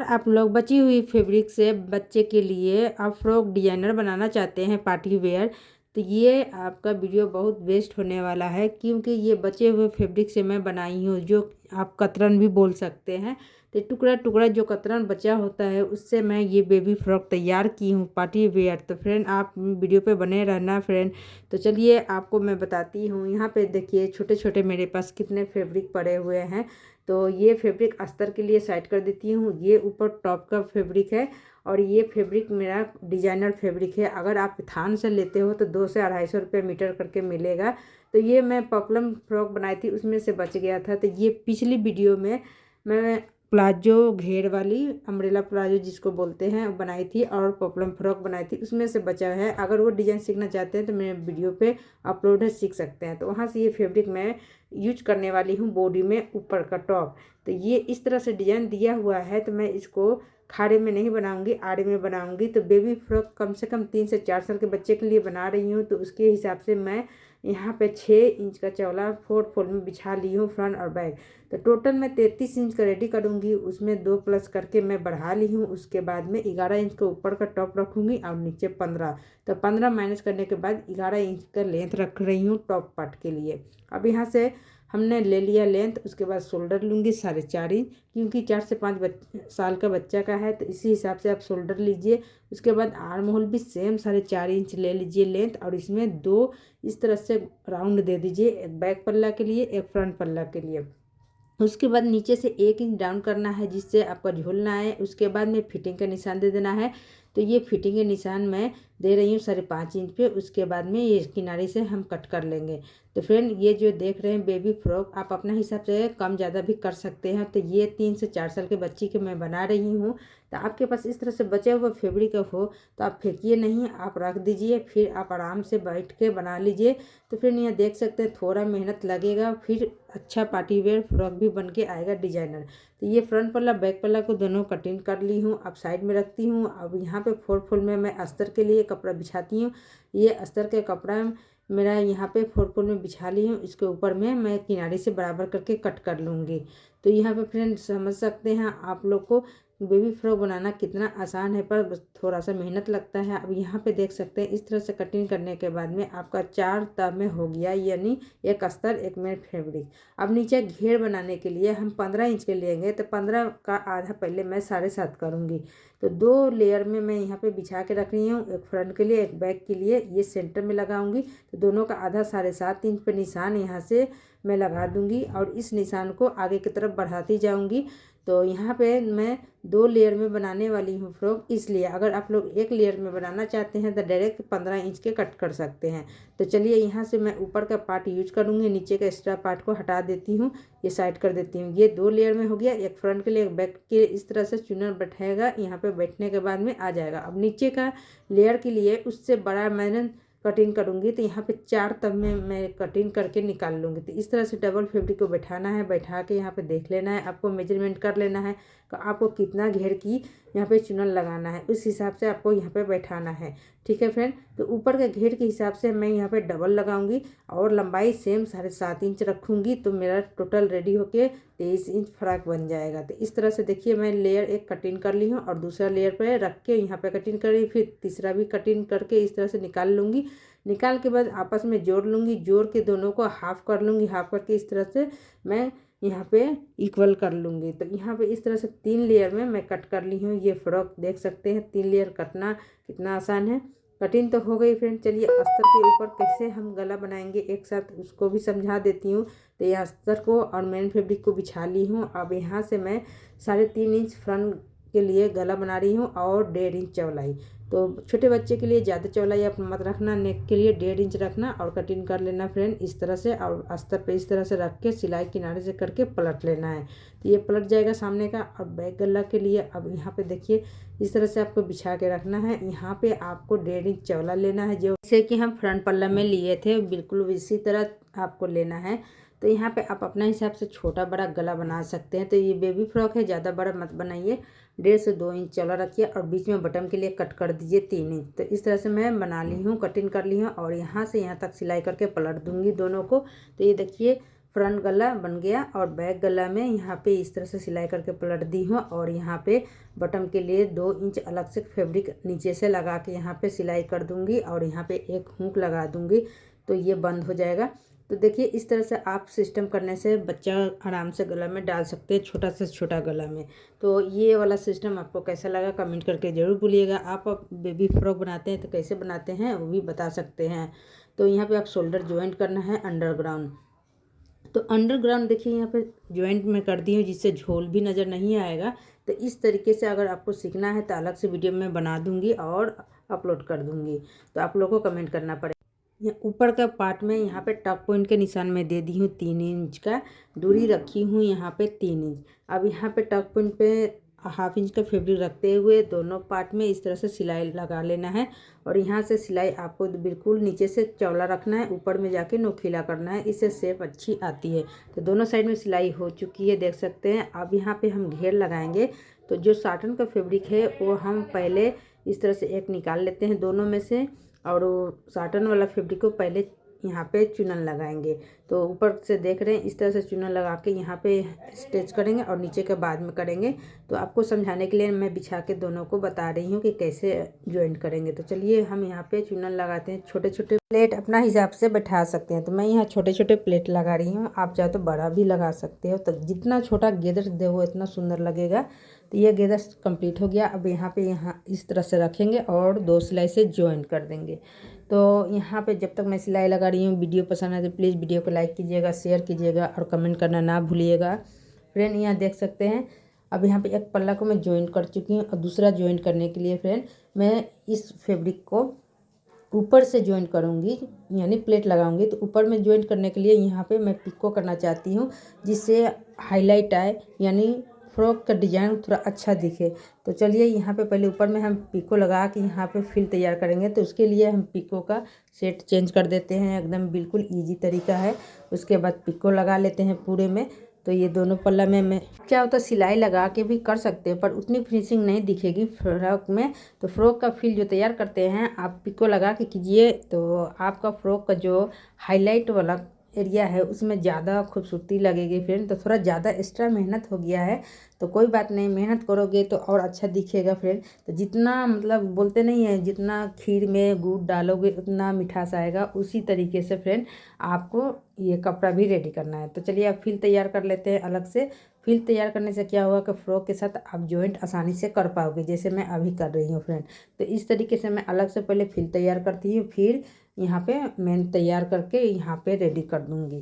आप लोग बची हुई फैब्रिक से बच्चे के लिए आप फ्रॉक डिजाइनर बनाना चाहते हैं पार्टी वेयर, तो ये आपका वीडियो बहुत बेस्ट होने वाला है, क्योंकि ये बचे हुए फैब्रिक से मैं बनाई हूँ, जो आप कतरन भी बोल सकते हैं। तो टुकड़ा टुकड़ा जो कतरन बचा होता है उससे मैं ये बेबी फ्रॉक तैयार की हूँ पार्टी वेयर। तो फ्रेंड आप वीडियो पे बने रहना फ्रेंड। तो चलिए आपको मैं बताती हूँ। यहाँ पे देखिए छोटे छोटे मेरे पास कितने फैब्रिक पड़े हुए हैं। तो ये फैब्रिक अस्तर के लिए साइड कर देती हूँ। ये ऊपर टॉप का फैब्रिक है और ये फैब्रिक मेरा डिजाइनर फैब्रिक है। अगर आप थान से लेते हो तो 200 से 250 रुपये मीटर करके मिलेगा। तो ये मैं पॉपलम फ्रॉक बनाई थी, उसमें से बच गया था। तो ये पिछली वीडियो में मैं प्लाजो घेर वाली अम्ब्रेला प्लाजो जिसको बोलते हैं बनाई थी, और पॉपलम फ्रॉक बनाई थी, उसमें से बचा है। अगर वो डिज़ाइन सीखना चाहते हैं तो मेरे वीडियो पे अपलोड है, सीख सकते हैं। तो वहाँ से ये फैब्रिक मैं यूज करने वाली हूँ बॉडी में ऊपर का टॉप। तो ये इस तरह से डिज़ाइन दिया हुआ है, तो मैं इसको खाड़े में नहीं बनाऊंगी, आड़े में बनाऊंगी। तो बेबी फ्रॉक कम से कम 3 से 4 साल के बच्चे के लिए बना रही हूँ। तो उसके हिसाब से मैं यहाँ पे 6 इंच का चौला 4 फोल्ड में बिछा ली हूँ, फ्रंट और बैक। तो टोटल मैं 33 इंच का रेडी करूँगी, उसमें 2 प्लस करके मैं बढ़ा ली हूँ। उसके बाद में 11 इंच का ऊपर का टॉप रखूँगी और नीचे 15। तो 15 माइनस करने के बाद 11 इंच का लेंथ रख रही हूँ टॉप पार्ट के लिए। अब यहाँ से हमने ले लिया लेंथ, उसके बाद शोल्डर लूँगी 4.5 इंच, क्योंकि 4 से 5 साल का बच्चा का है, तो इसी हिसाब से आप शोल्डर लीजिए। उसके बाद आर्म होल भी सेम 4.5 इंच ले लीजिए लेंथ, और इसमें 2 इस तरह से राउंड दे दीजिए, एक बैक पल्ला के लिए, एक फ्रंट पल्ला के लिए। उसके बाद नीचे से 1 इंच डाउन करना है जिससे आपका झूल ना आए। उसके बाद में फिटिंग का निशान दे देना है। तो ये फिटिंग के निशान मैं दे रही हूँ 5.5 इंच पे। उसके बाद में ये किनारे से हम कट कर लेंगे। तो फ्रेंड ये जो देख रहे हैं बेबी फ्रॉक, आप अपना हिसाब से कम ज़्यादा भी कर सकते हैं। तो ये 3 से 4 साल के बच्ची के मैं बना रही हूँ। तो आपके पास इस तरह से बचे हुए फैब्रिक हो तो आप फेंकिए नहीं, आप रख दीजिए, फिर आप आराम से बैठ के बना लीजिए। तो फिर यहाँ देख सकते हैं थोड़ा मेहनत लगेगा, फिर अच्छा पार्टी वेयर फ्रॉक भी बन के आएगा डिजाइनर। तो ये फ्रंट पल्ला बैक पल्ला को दोनों कटिंग कर ली हूँ, अब साइड में रखती हूँ। अब यहाँ पे 4 फोल्ड में मैं अस्तर के लिए कपड़ा बिछाती हूँ। ये अस्तर के कपड़ा मेरा यहाँ पे 4 फोल्ड में बिछा ली हूँ। इसके ऊपर में मैं किनारे से बराबर करके कट कर लूँगी। तो यहाँ पे फ्रेंड समझ सकते हैं आप लोग को बेबी फ्रॉक बनाना कितना आसान है, पर थोड़ा सा मेहनत लगता है। अब यहाँ पे देख सकते हैं इस तरह से कटिंग करने के बाद में आपका 4 तह में हो गया, यानी एक अस्तर एक में फैब्रिक। अब नीचे घेर बनाने के लिए हम 15 इंच के लेंगे, तो 15 का आधा पहले मैं 7.5 करूँगी। तो 2 लेयर में मैं यहाँ पे बिछा के रख रही हूँ, एक फ्रंट के लिए एक बैक के लिए। ये सेंटर में लगाऊंगी, तो दोनों का आधा 7.5 इंच पे निशान यहाँ से मैं लगा दूंगी, और इस निशान को आगे की तरफ बढ़ाती जाऊंगी। तो यहाँ पे मैं 2 लेयर में बनाने वाली हूँ फ्रॉक, इसलिए अगर आप लोग 1 लेयर में बनाना चाहते हैं तो डायरेक्ट 15 इंच के कट कर सकते हैं। तो चलिए यहाँ से मैं ऊपर का पार्ट यूज करूँगी, नीचे का एक्स्ट्रा पार्ट को हटा देती हूँ, ये साइड कर देती हूँ। ये 2 लेयर में हो गया, एक फ्रंट के लिए एक बैक के लिए। इस तरह से चुनर बैठेगा, यहाँ पे बैठने के बाद में आ जाएगा। अब नीचे का लेयर के लिए उससे बड़ा मैंने कटिंग करूँगी, तो यहाँ पे 4 तब में मैं कटिंग करके निकाल लूँगी। तो इस तरह से डबल फैब्रिक को बैठाना है, बैठा के यहाँ पे देख लेना है, आपको मेजरमेंट कर लेना है कि आपको कितना घेर की यहाँ पे चुनर लगाना है, उस हिसाब से आपको यहाँ पे बैठाना है। ठीक है फ्रेंड। तो ऊपर के घेर के हिसाब से मैं यहाँ पे डबल लगाऊंगी, और लंबाई सेम 7.5 इंच रखूँगी। तो मेरा टोटल रेडी होके 23 इंच फ्रॉक बन जाएगा। तो इस तरह से देखिए मैं लेयर एक कटिंग कर ली हूँ, और दूसरा लेयर पे रख के यहाँ पे कटिंग करी, फिर तीसरा भी कटिंग करके इस तरह से निकाल लूँगी। निकाल के बाद आपस में जोड़ लूँगी, जोड़ के दोनों को हाफ कर लूँगी, हाफ करके इस तरह से मैं यहाँ पे इक्वल कर लूँगी। तो यहाँ पे इस तरह से 3 लेयर में मैं कट कर ली हूँ। ये फ्रॉक देख सकते हैं 3 लेयर कटना कितना आसान है। कटिंग तो हो गई फ्रेंड। चलिए अस्तर के ऊपर कैसे हम गला बनाएंगे एक साथ उसको भी समझा देती हूँ। तो ये अस्तर को और मेन फैब्रिक को बिछा ली हूँ। अब यहाँ से मैं 3.5 इंच फ्रंट के लिए गला बना रही हूँ, और 1.5 इंच चौड़ाई। तो छोटे बच्चे के लिए ज़्यादा चौड़ाई आप मत रखना, नेक के लिए 1.5 इंच रखना, और कटिंग कर लेना फ्रेंड इस तरह से। और अस्तर पे इस तरह से रख के सिलाई किनारे से करके पलट लेना है। तो ये पलट जाएगा सामने का। और बैक गला के लिए अब यहाँ पे देखिए इस तरह से आपको बिछा के रखना है। यहाँ पे आपको 1.5 इंच चौड़ा लेना है, जैसे कि हम फ्रंट पल्ला में लिए थे, बिल्कुल इसी तरह आपको लेना है। तो यहाँ पे आप अपना हिसाब से छोटा बड़ा गला बना सकते हैं। तो ये बेबी फ्रॉक है, ज़्यादा बड़ा मत बनाइए, 1.5 से 2 इंच चौड़ा रखिए, और बीच में बटन के लिए कट कर दीजिए 3 इंच। तो इस तरह से मैं बना ली हूँ, कटिंग कर ली हूँ, और यहाँ से यहाँ तक सिलाई करके पलट दूँगी दोनों को। तो ये देखिए फ्रंट गला बन गया और बैक गला में यहाँ पे इस तरह से सिलाई करके पलट दी हूँ और यहाँ पे बटन के लिए 2 इंच अलग से फैब्रिक नीचे से लगा के यहाँ पे सिलाई कर दूँगी और यहाँ पे एक हुक लगा दूँगी तो ये बंद हो जाएगा। तो देखिए इस तरह से आप सिस्टम करने से बच्चा आराम से गला में डाल सकते हैं, छोटा से छोटा गला में। तो ये वाला सिस्टम आपको कैसा लगा कमेंट करके ज़रूर बोलिएगा। आप बेबी फ्रॉक बनाते हैं तो कैसे बनाते हैं वो भी बता सकते हैं। तो यहाँ पे आप शोल्डर ज्वाइंट करना है अंडरग्राउंड। तो अंडरग्राउंड देखिए यहाँ पे ज्वाइंट में कर दी हूँ जिससे झोल भी नज़र नहीं आएगा। तो इस तरीके से अगर आपको सीखना है तो अलग से वीडियो में बना दूँगी और अपलोड कर दूँगी, तो आप लोगों को कमेंट करना पड़ेगा। ऊपर का पार्ट में यहाँ पे टक पॉइंट के निशान में दे दी हूँ 3 इंच का, दूरी रखी हूँ यहाँ पे 3 इंच। अब यहाँ पे टक पॉइंट पे ½ इंच का फैब्रिक रखते हुए दोनों पार्ट में इस तरह से सिलाई लगा लेना है और यहाँ से सिलाई आपको बिल्कुल नीचे से चौड़ा रखना है, ऊपर में जाके नोकीला करना है, इससे शेप अच्छी आती है। तो दोनों साइड में सिलाई हो चुकी है, देख सकते हैं। अब यहाँ पे हम घेर लगाएंगे। तो जो साटन का फैब्रिक है वो हम पहले इस तरह से एक निकाल लेते हैं दोनों में से और साटन वाला फैब्रिक को पहले यहाँ पे चुनन लगाएंगे। तो ऊपर से देख रहे हैं इस तरह से चुनन लगा के यहाँ पे स्टिच करेंगे और नीचे के बाद में करेंगे। तो आपको समझाने के लिए मैं बिछा के दोनों को बता रही हूँ कि कैसे ज्वाइंट करेंगे। तो चलिए हम यहाँ पे चुनन लगाते हैं। छोटे छोटे प्लेट अपना हिसाब से बैठा सकते हैं। तो मैं यहाँ छोटे छोटे प्लेट लगा रही हूँ, आप चाहे तो बड़ा भी लगा सकते हो। तो जितना छोटा गेदर देवो इतना सुंदर लगेगा। तो ये गेदर कंप्लीट हो गया। अब यहाँ इस तरह से रखेंगे और 2 सिलाई से ज्वाइन कर देंगे। तो यहाँ पे जब तक मैं सिलाई लगा रही हूँ, वीडियो पसंद आए तो प्लीज़ वीडियो को लाइक कीजिएगा, शेयर कीजिएगा और कमेंट करना ना भूलिएगा। फ्रेंड यहाँ देख सकते हैं। अब यहाँ पे एक पल्ला को मैं ज्वाइंट कर चुकी हूँ और दूसरा ज्वाइंट करने के लिए फ्रेंड मैं इस फैब्रिक को ऊपर से ज्वाइंट करूँगी, यानी प्लेट लगाऊंगी। तो ऊपर में ज्वाइंट करने के लिए यहाँ पे मैं पिको करना चाहती हूँ जिससे हाईलाइट आए, यानी फ्रॉक का डिज़ाइन थोड़ा अच्छा दिखे। तो चलिए यहाँ पे पहले ऊपर में हम पिको लगा के यहाँ पे फिल तैयार करेंगे। तो उसके लिए हम पिको का सेट चेंज कर देते हैं, एकदम बिल्कुल इजी तरीका है। उसके बाद पिको लगा लेते हैं पूरे में। तो ये दोनों पल्ला में मैं क्या होता है सिलाई लगा के भी कर सकते हैं, पर उतनी फिनिशिंग नहीं दिखेगी फ्रॉक में। तो फ्रॉक का फिल जो तैयार करते हैं आप पिको लगा के कीजिए, तो आपका फ्रॉक का जो हाईलाइट वाला एरिया है उसमें ज़्यादा खूबसूरती लगेगी फ्रेंड। तो थोड़ा ज़्यादा एक्स्ट्रा मेहनत हो गया है, तो कोई बात नहीं, मेहनत करोगे तो और अच्छा दिखेगा फ्रेंड। तो जितना मतलब बोलते नहीं है जितना खीर में गुड़ डालोगे उतना मिठास आएगा, उसी तरीके से फ्रेंड आपको ये कपड़ा भी रेडी करना है। तो चलिए आप फिल तैयार कर लेते हैं अलग से। फिल तैयार करने से क्या होगा कि फ्रॉक के साथ आप जॉइंट आसानी से कर पाओगे, जैसे मैं अभी कर रही हूँ फ्रेंड। तो इस तरीके से मैं अलग से पहले फिल तैयार करती हूँ, फिर यहाँ पे मैं तैयार करके यहाँ पे रेडी कर दूँगी।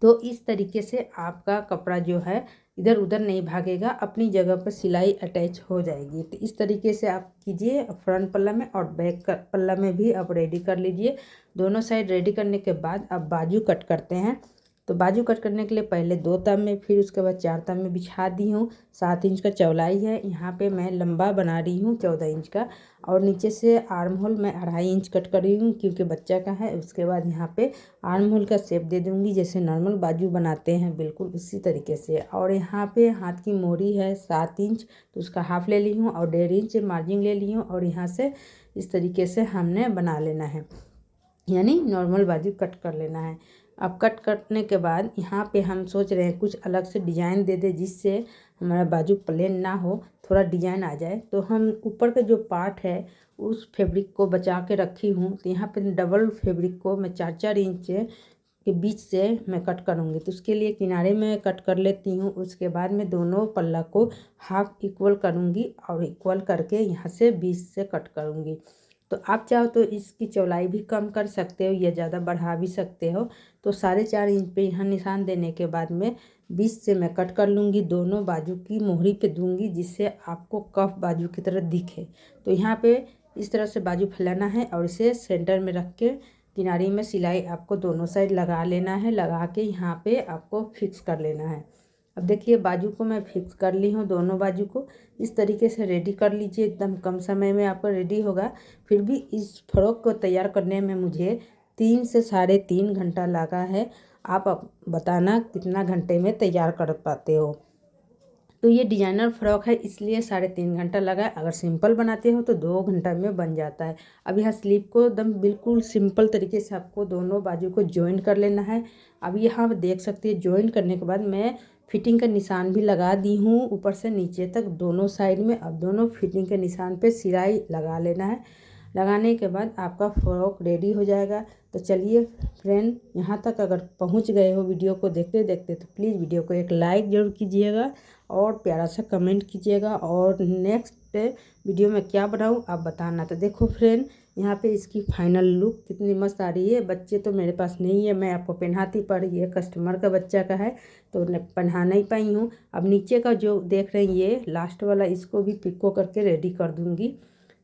तो इस तरीके से आपका कपड़ा जो है इधर उधर नहीं भागेगा, अपनी जगह पर सिलाई अटैच हो जाएगी। तो इस तरीके से आप कीजिए फ्रंट पल्ला में और बैक पल्ला में भी आप रेडी कर लीजिए। दोनों साइड रेडी करने के बाद आप बाजू कट करते हैं। तो बाजू कट करने के लिए पहले 2 ताव में, फिर उसके बाद 4 ताव में बिछा दी हूँ। 7 इंच का चौड़ाई है, यहाँ पे मैं लंबा बना रही हूँ 14 इंच का। और नीचे से आर्म होल मैं 2.5 इंच कट कर रही हूँ क्योंकि बच्चा का है। उसके बाद यहाँ पे आर्म होल का शेप दे दूँगी जैसे नॉर्मल बाजू बनाते हैं, बिल्कुल उसी तरीके से। और यहाँ पे हाथ की मोहरी है 7 इंच, तो उसका हाफ ले ली हूँ और 1.5 इंच मार्जिन ले ली हूँ और यहाँ से इस तरीके से हमने बना लेना है, यानी नॉर्मल बाजू कट कर लेना है। अब कट करने के बाद यहाँ पे हम सोच रहे हैं कुछ अलग से डिज़ाइन दे दे जिससे हमारा बाजू प्लेन ना हो, थोड़ा डिज़ाइन आ जाए। तो हम ऊपर का जो पार्ट है उस फैब्रिक को बचा के रखी हूँ। तो यहाँ पे डबल फैब्रिक को मैं 4-4 इंच के बीच से मैं कट करूँगी। तो उसके लिए किनारे में कट कर लेती हूँ। उसके बाद मैं दोनों पल्ला को हाफ इक्वल करूँगी और इक्वल करके यहाँ से बीच से कट करूँगी। तो आप चाहो तो इसकी चौड़ाई भी कम कर सकते हो या ज़्यादा बढ़ा भी सकते हो। तो 4.5 इंच पे यहाँ निशान देने के बाद में बीच से मैं कट कर लूँगी, दोनों बाजू की मोहरी पे दूँगी जिससे आपको कफ बाजू की तरह दिखे। तो यहाँ पे इस तरह से बाजू फैलाना है और इसे सेंटर में रख के किनारे में सिलाई आपको दोनों साइड लगा लेना है। लगा के यहाँ पे आपको फिक्स कर लेना है। अब देखिए बाजू को मैं फिक्स कर ली हूँ, दोनों बाजू को इस तरीके से रेडी कर लीजिए। एकदम कम समय में आपका रेडी होगा। फिर भी इस फ्रॉक को तैयार करने में मुझे 3 से 3.5 घंटा लगा है। आप बताना कितना घंटे में तैयार कर पाते हो। तो ये डिजाइनर फ्रॉक है इसलिए 3.5 घंटा लगा है। अगर सिंपल बनाते हो तो 2 घंटा में बन जाता है। अब यहाँ स्लीव को एकदम बिल्कुल सिंपल तरीके से आपको दोनों बाजू को जॉइन कर लेना है। अब यहाँ देख सकते हैं जॉइन करने के बाद मैं फिटिंग का निशान भी लगा दी हूँ ऊपर से नीचे तक दोनों साइड में। अब दोनों फिटिंग के निशान पे सिलाई लगा लेना है। लगाने के बाद आपका फ्रॉक रेडी हो जाएगा। तो चलिए फ्रेंड, यहाँ तक अगर पहुँच गए हो वीडियो को देखते देखते तो प्लीज़ वीडियो को एक लाइक ज़रूर कीजिएगा और प्यारा सा कमेंट कीजिएगा और नेक्स्ट वीडियो में क्या बनाऊँ आप बताना। तो देखो फ्रेंड, यहाँ पे इसकी फाइनल लुक कितनी मस्त आ रही है। बच्चे तो मेरे पास नहीं है, मैं आपको पहनाती पर ये कस्टमर का बच्चा का है तो पहना नहीं पाई हूँ। अब नीचे का जो देख रहे हैं ये लास्ट वाला, इसको भी पिको करके रेडी कर दूँगी।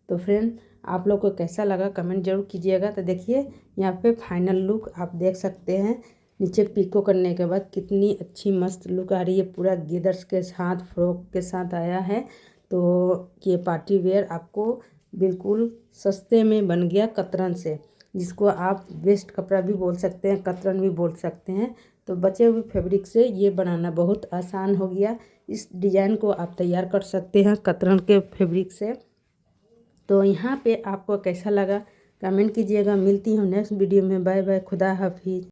तो फ्रेंड, आप लोग को कैसा लगा कमेंट जरूर कीजिएगा। तो देखिए यहाँ पे फाइनल लुक आप देख सकते हैं। नीचे पिको करने के बाद कितनी अच्छी मस्त लुक आ रही है। पूरा गेदर्स के साथ फ्रॉक के साथ आया है। तो ये पार्टी वेयर आपको बिल्कुल सस्ते में बन गया कतरन से, जिसको आप वेस्ट कपड़ा भी बोल सकते हैं, कतरन भी बोल सकते हैं। तो बचे हुए फैब्रिक से ये बनाना बहुत आसान हो गया। इस डिज़ाइन को आप तैयार कर सकते हैं कतरन के फैब्रिक से। तो यहाँ पे आपको कैसा लगा कमेंट कीजिएगा। मिलती हूँ नेक्स्ट वीडियो में। बाय बाय, खुदा हाफिज़।